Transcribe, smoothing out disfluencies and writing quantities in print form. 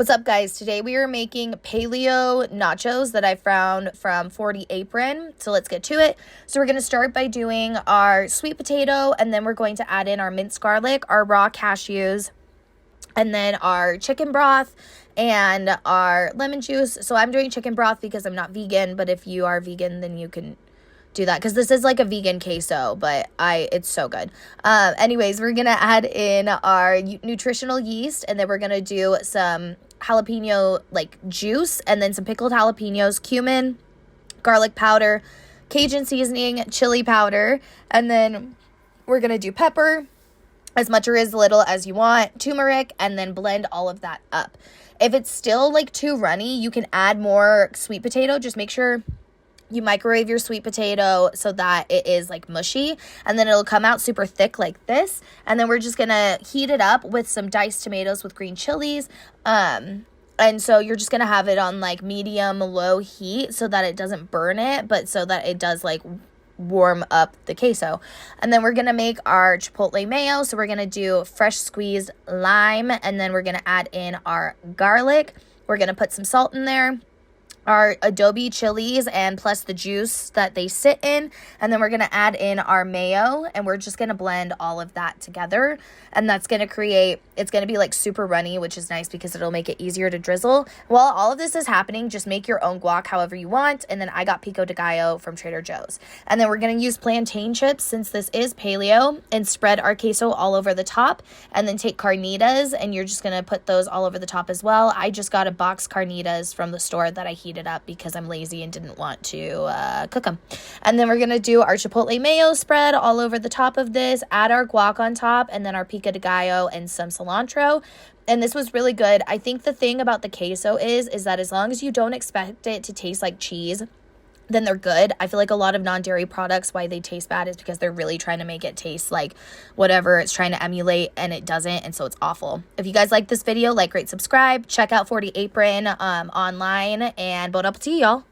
What's up, guys? Today we are making paleo nachos that I found from 40 Apron. So let's get to it. So we're going to start by doing our sweet potato, and then we're going to add in our minced garlic, our raw cashews, and then our chicken broth and our lemon juice. So I'm doing chicken broth because I'm not vegan, but if you are vegan, then you can do that because this is like a vegan queso, but it's so good. Anyways, we're gonna add in our nutritional yeast, and then we're gonna do some jalapeno like juice, and then some pickled jalapeños, cumin, garlic powder, Cajun seasoning, chili powder, and then we're gonna do pepper, as much or as little as you want, tumeric, and then blend all of that up. If it's still like too runny, you can add more sweet potato. Just make sure you microwave your sweet potato so that it is like mushy, and then it'll come out super thick like this. And then we're just gonna heat it up with some diced tomatoes with green chilies. And so you're just gonna have it on like medium low heat so that it doesn't burn it, but so that it does like warm up the queso. And then we're gonna make our chipotle mayo. So we're gonna do fresh squeezed lime, and then we're gonna add in our garlic. We're gonna put some salt in there, our adobo chilies, and plus the juice that they sit in. And then we're going to add in our mayo, and we're just going to blend all of that together. And that's going to create, it's going to be like super runny, which is nice because it'll make it easier to drizzle. While all of this is happening, just make your own guac however you want. And then I got Pico de Gallo from Trader Joe's. And then we're going to use plantain chips since this is paleo, and spread our queso all over the top. And then take carnitas, and you're just going to put those all over the top as well. I just got a box carnitas from the store that I heated up because I'm lazy and didn't want to cook them. And then we're going to do our chipotle mayo spread all over the top of this, add our guac on top, and then our pico de gallo and some cilantro. And this was really good. I think the thing about the queso is that as long as you don't expect it to taste like cheese, then they're good. I feel like a lot of non-dairy products, why they taste bad is because they're really trying to make it taste like whatever it's trying to emulate, and it doesn't, and so it's awful. If you guys like this video, like, rate, subscribe. Check out 40 Apron online, and bon appetit, y'all.